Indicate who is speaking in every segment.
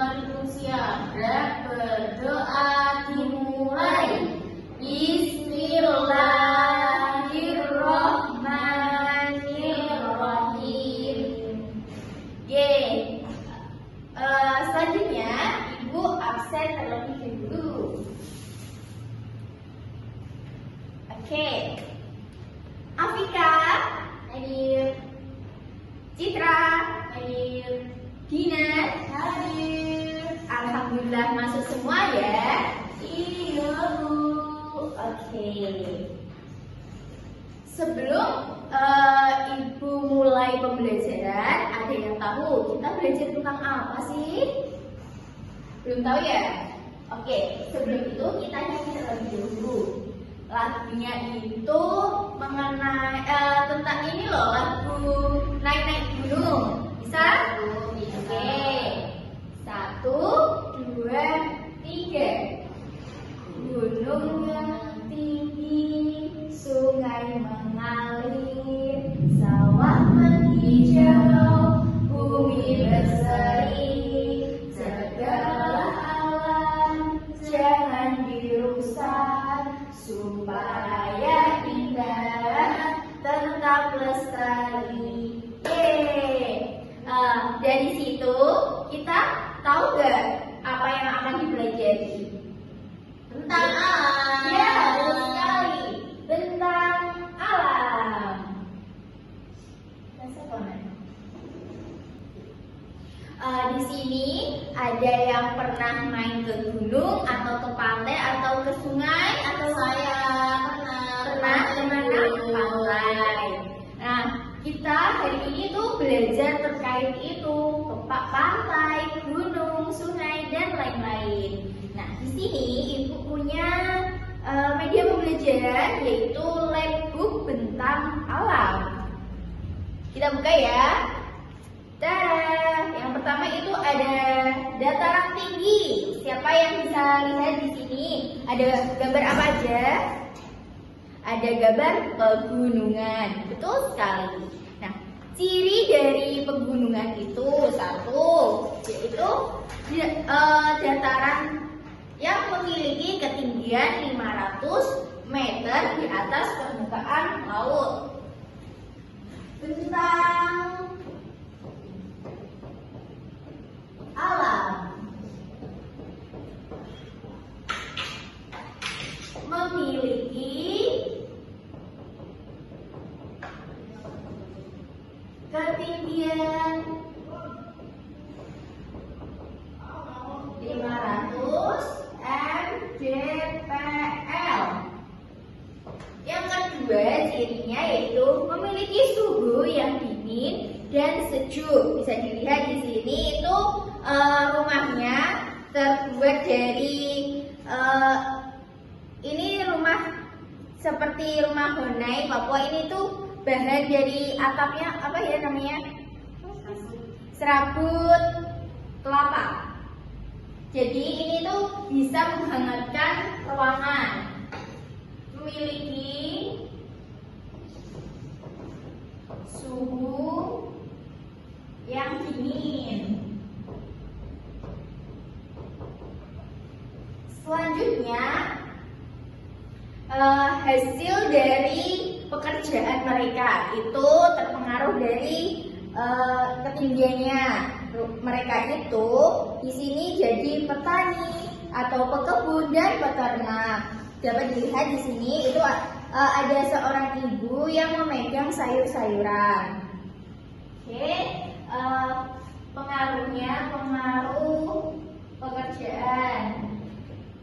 Speaker 1: Waalaikumsalam. Berdoa dimulai. Bismillahirrahmanirrahim. Selanjutnya Ibu absen terlebih dahulu. Oke. Afika hadir. Citra hadir. Dina hadir. Alhamdulillah masuk semua ya. Iya Bu. Oke. Sebelum Ibu mulai pembelajaran, ada yang tahu kita belajar tentang apa sih? Belum tahu ya? Oke, sebelum itu kita nyanyi terlebih dahulu. Lagunya itu mengenai tentang ini loh, lagu naik-naik gunung. Bisa? Oke. 1, 2, 3. Gunung yang tinggi, sungai mengalir, sawah menghijau, bumi berseri, jagalah alam, jangan dirusak, supaya indah tetap lestari. Dari situ kita tahu gak apa yang akan dipelajari? Tentang alam. Ya, betul sekali. Tentang alam. Di sini ada yang pernah main ke gunung atau ke pantai atau ke sungai atau saya pernah kemana? Pantai. Nah, kita hari ini tuh belajar terkait itu, ke pantai, gunung, sungai dan lain-lain. Nah, di sini Ibu punya media pembelajaran yaitu Labbook Bentang Alam. Kita buka ya. Yang pertama itu ada dataran tinggi. Siapa yang bisa lihat di sini? Ada gambar apa aja? Ada gambar pegunungan. Betul sekali. Nah, ciri dari pegunungan itu satu, yaitu dataran yang memiliki ketinggian 500 meter di atas permukaan laut. Bentang alam memiliki ketinggian 500 mdpl. Yang kedua cirinya yaitu memiliki suhu yang dingin dan sejuk. Bisa dilihat di sini itu rumahnya terbuat dari ini rumah seperti rumah Honai Papua. Ini tuh bahan dari atapnya apa ya namanya? Serabut kelapa. Jadi ini tuh bisa menghangatkan ruangan. Memiliki suhu yang dingin. Selanjutnya hasil dari pekerjaan mereka itu terpengaruh dari ketinggiannya. Mereka itu di sini jadi petani atau pekebun dan peternak. Dapat dilihat di sini itu ada seorang ibu yang memegang sayur-sayuran. Oke, pengaruh pekerjaan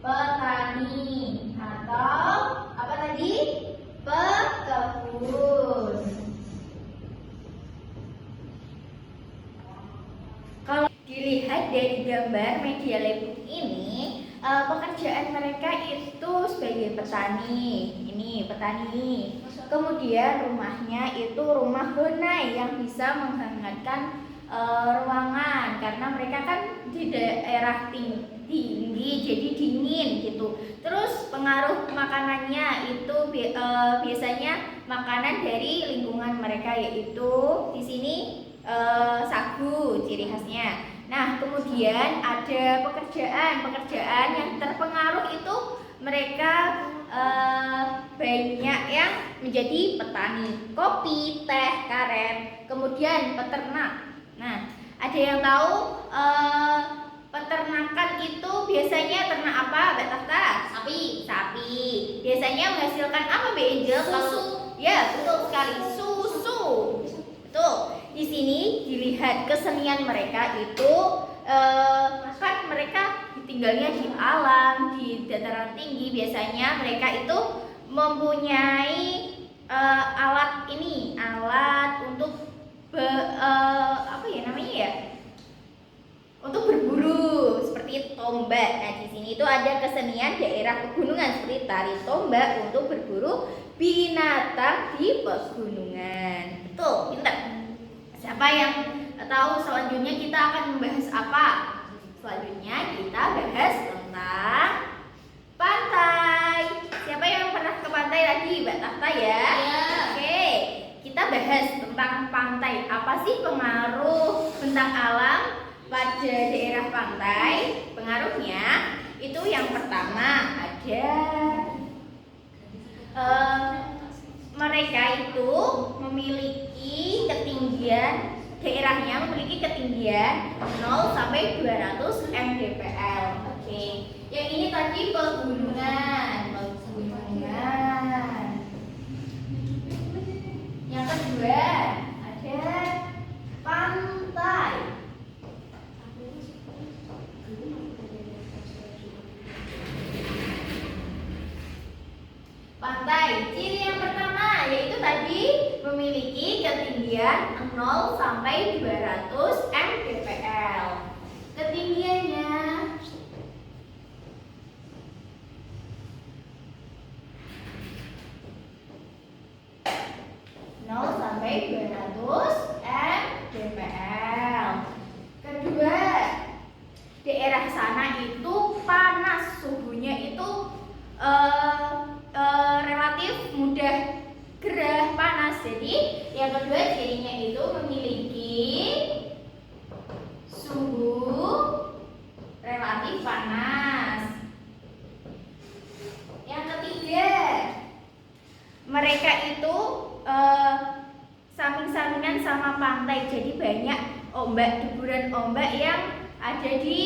Speaker 1: petani atau apa tadi? Pekebun. Kalau dilihat dari gambar media Labbook ini, pekerjaan mereka itu sebagai petani. Ini petani. Kemudian rumahnya itu rumah Honai yang bisa menghangatkan ruangan karena mereka kan di daerah tinggi jadi dingin gitu. Terus pengaruh makanannya itu biasanya makanan dari lingkungan mereka, yaitu di sini sagu ciri khasnya. Nah, kemudian ada pekerjaan yang terpengaruh itu mereka banyak yang menjadi petani kopi, teh, karet, kemudian peternak. Nah, ada yang tahu peternakan itu biasanya ternak apa, Mbak Tata? Sapi. Biasanya menghasilkan apa, Mbak Angel?
Speaker 2: Susu.
Speaker 1: Ya, betul sekali, susu. Betul. Di sini dilihat kesenian mereka itu kan mereka tinggalnya di alam, di dataran tinggi. Biasanya mereka itu mempunyai alat untuk apa ya namanya ya? Untuk berburu seperti tombak. Nah, di sini itu ada kesenian daerah pegunungan seperti tari tombak untuk berburu binatang di pegunungan. Betul, pintar. Siapa yang tahu selanjutnya kita akan membahas apa? Selanjutnya kita bahas tentang pantai. Siapa yang pernah ke pantai tadi, Mbak Tata ya?
Speaker 2: Ya.
Speaker 1: Oke, kita bahas tentang pantai. Apa sih pengaruh bentang alam pada daerah pantai? Pengaruhnya itu yang pertama ada mereka itu memiliki ketinggian, daerahnya memiliki ketinggian 0 sampai 200 mdpl. Oke. Yang ini tadi pegunungan. Yang kedua ada pantai. Pantai, ciri yang pertama yaitu tadi memiliki ketinggian 0 sampai 200 mdpl. Ketinggiannya 0 sampai 200 mdpl. Kedua, daerah sana itu panas, suhunya itu relatif mudah gerah panas. Jadi yang kedua cirinya itu memiliki suhu relatif panas. Yang ketiga, mereka itu samping-sampingan sama pantai, jadi banyak deburan ombak yang ada di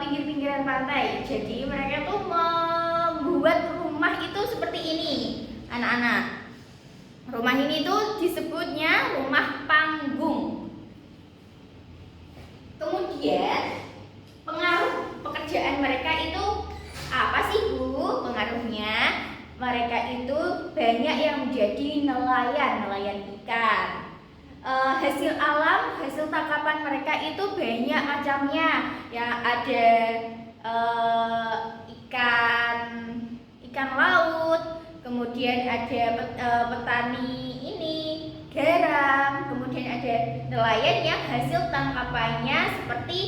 Speaker 1: pinggir-pinggiran pantai. Jadi mereka tuh membuat rumah itu seperti ini, anak-anak. Rumah ini tuh disebutnya rumah panggung. Kemudian pengaruh pekerjaan mereka itu apa sih, Bu? Pengaruhnya mereka itu banyak yang menjadi nelayan ikan. Hasil alam, hasil tangkapan mereka itu banyak macamnya. Ya, ada ikan laut, kemudian ada petani garam, kemudian ada nelayan yang hasil tangkapannya seperti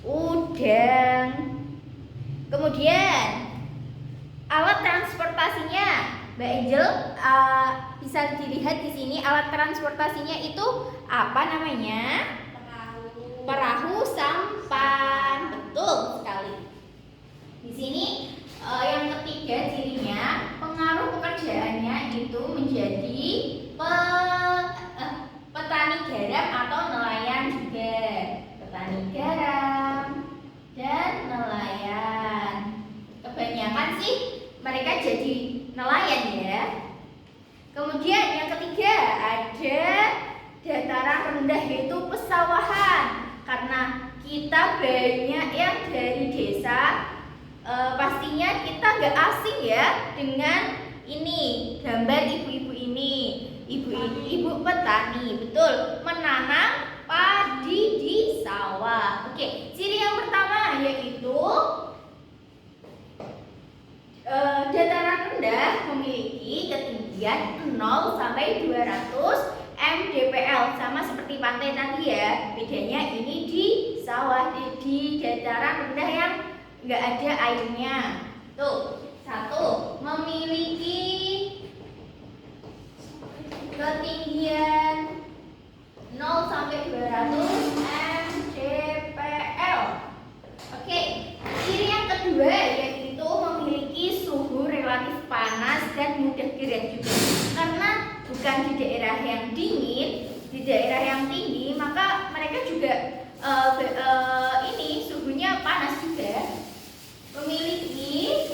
Speaker 1: udang. Kemudian alat transportasinya, Mbak Angel, bisa dilihat di sini alat transportasinya itu apa namanya? Perahu sampan. Betul sekali. Di sini yang ketiga cirinya pengaruh pekerjaannya itu menjadi petani garam atau nelayan juga. Petani garam dan nelayan. Kebanyakan sih mereka jadi nelayan ya. Kemudian yang ketiga ada dataran rendah yaitu pesawahan. Karena kita banyak yang dari desa, pastinya kita nggak asing ya dengan ini gambar ibu-ibu ini. Ibu petani, betul, menanam padi di sawah. Oke, ciri yang pertama yaitu dataran rendah memiliki ketinggian 0 sampai 200 mdpl, sama seperti pantai tadi ya. Bedanya ini di sawah, di dataran rendah yang nggak ada airnya. Tuh, satu, memiliki ketinggian 0 sampai 200 mdpl. deret juga. Karena bukan di daerah yang dingin, di daerah yang tinggi, maka mereka juga ini suhunya panas juga, memiliki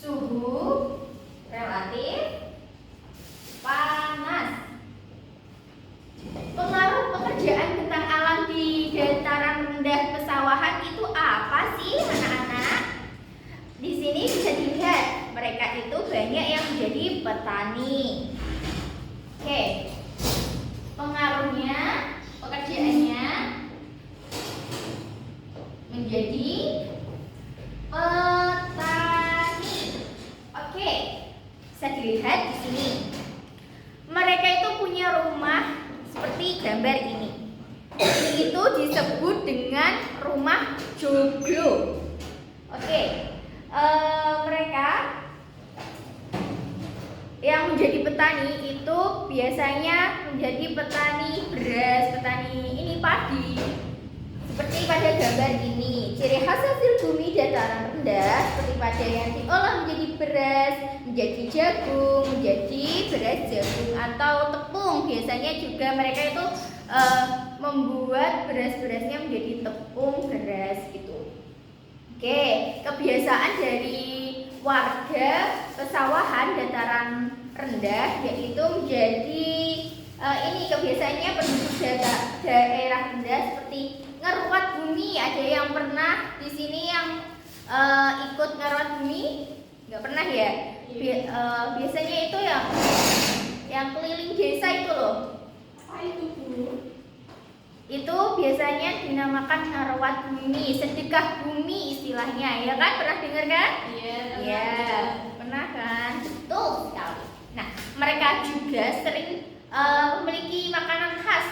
Speaker 1: suhu relatif panas. Pengaruh pekerjaan bentang alam di dataran rendah pesawahan itu apa sih, anak-anak? Di sini bisa dilihat mereka itu banyak yang menjadi petani. Oke, pengaruhnya pekerjaannya menjadi petani. Oke, bisa dilihat di sini. Mereka itu punya rumah seperti gambar ini. Ini itu disebut dengan rumah joglo. Oke, mereka yang menjadi petani itu biasanya menjadi petani beras, petani ini padi. Seperti pada gambar ini, ciri khas hasil bumi dataran rendah seperti pada yang diolah menjadi beras, menjadi jagung, menjadi beras jagung atau tepung. Biasanya juga mereka itu membuat beras-berasnya menjadi tepung beras gitu. Oke, kebiasaan dari warga pesawahan dataran rendah yaitu menjadi ini kebiasaannya penduduk daerah rendah seperti ngeruat bumi. Ada yang pernah di sini yang ikut ngeruat bumi? Nggak pernah ya? Biasanya itu yang keliling desa itu loh.
Speaker 2: Apa itu, Bu?
Speaker 1: Itu biasanya dinamakan ngeruat bumi, sedekah bumi istilahnya, ya kan? Pernah dengar kan? Iya, pernah kan? Betul sekali. Nah, mereka juga sering memiliki makanan khas.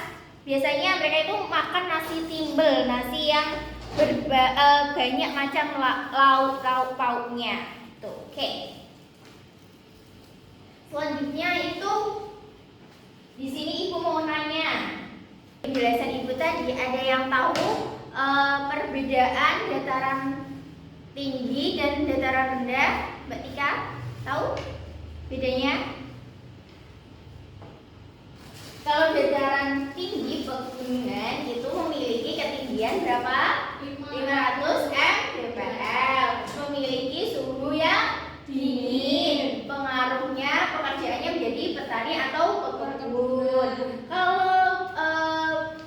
Speaker 1: Biasanya mereka itu makan nasi timbel, nasi yang banyak macam lauk pauknya. Tuh, oke. Selanjutnya itu di sini ibu mau nanya. Penjelasan ibu tadi ada yang tahu perbedaan dataran tinggi dan dataran rendah? Mbak Tika tahu bedanya? Kalau dataran tinggi pegunungan itu memiliki ketinggian berapa? 500 mdpl, memiliki suhu yang dingin. Pengaruhnya pekerjaannya menjadi petani atau pekebun. Kalau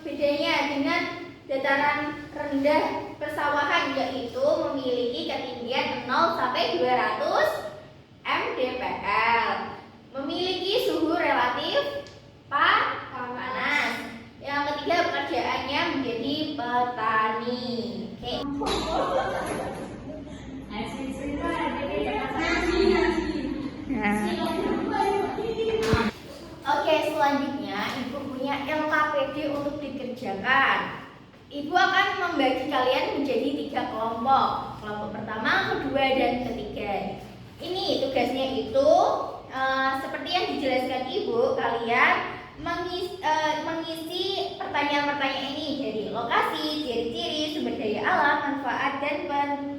Speaker 1: bedanya dengan dataran rendah persawahan yaitu memiliki ketinggian 0 sampai 200 mdpl, memiliki suhu relatif panas. Yang ketiga pekerjaannya menjadi petani. Oke, selanjutnya ibu punya LKPD untuk dikerjakan. Ibu akan membagi kalian menjadi 3 kelompok. Kelompok pertama, kedua, dan ketiga. Ini tugasnya itu seperti yang dijelaskan ibu, kalian mengisi pertanyaan-pertanyaan ini dari lokasi, ciri-ciri, sumber daya alam, manfaat, dan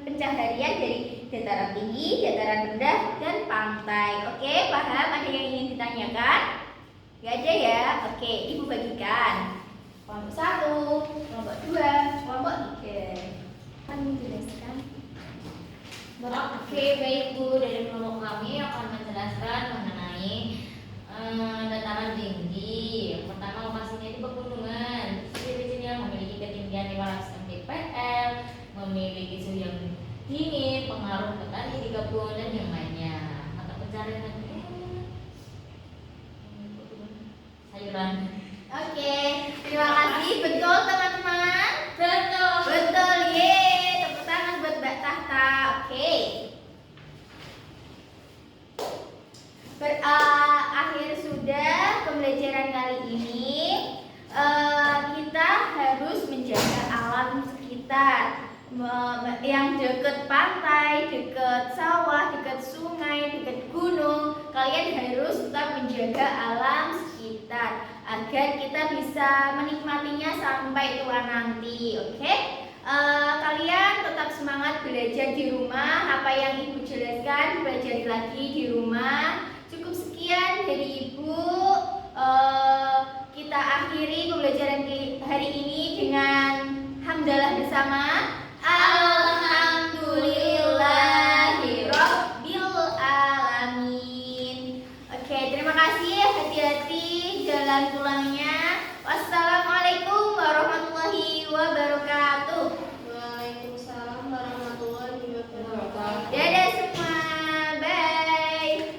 Speaker 1: pencaharian dari dataran tinggi, dataran rendah, dan pantai. Oke, paham? Ada yang ingin ditanyakan? Gak ada ya? Oke, ibu bagikan. Kelompok 1, kelompok 2, kelompok 3. Akan menjelaskan.
Speaker 2: Oke, baik Bu, dari kelompok kami akan menjelaskan mengenai dataran tinggi. Yang pertama, lokasinya di pegunungan. Ciri-cirinya memiliki ketinggian 500 mdpl, memiliki suhu yang dingin, pengaruh petani di kebun, dan yang lainnya. Mata pencarian sayuran.
Speaker 1: Oke, terima kasih. Betul teman-teman?
Speaker 2: Betul.
Speaker 1: Betul, ye. Tepuk tangan buat Mbak Tahta. Oke. Akhir sudah pembelajaran kali ini. Kita harus menjaga alam sekitar. Yang dekat pantai, dekat sawah, dekat sungai, dekat gunung, kalian harus tetap menjaga alam sekitar agar kita bisa menikmatinya sampai tua nanti. Oke? Kalian tetap semangat belajar di rumah. Apa yang Ibu jelaskan belajar lagi di rumah. Cukup sekian dari Ibu. Kita akhiri pembelajaran hari ini dengan hamdalah bersama. Alhamdulillahirabbil alamin. Oke, terima kasih. Hati-hati jalan pulangnya. Wassalamualaikum warahmatullahi wabarakatuh.
Speaker 3: Waalaikumsalam warahmatullahi wabarakatuh.
Speaker 1: Dadah semua. Bye.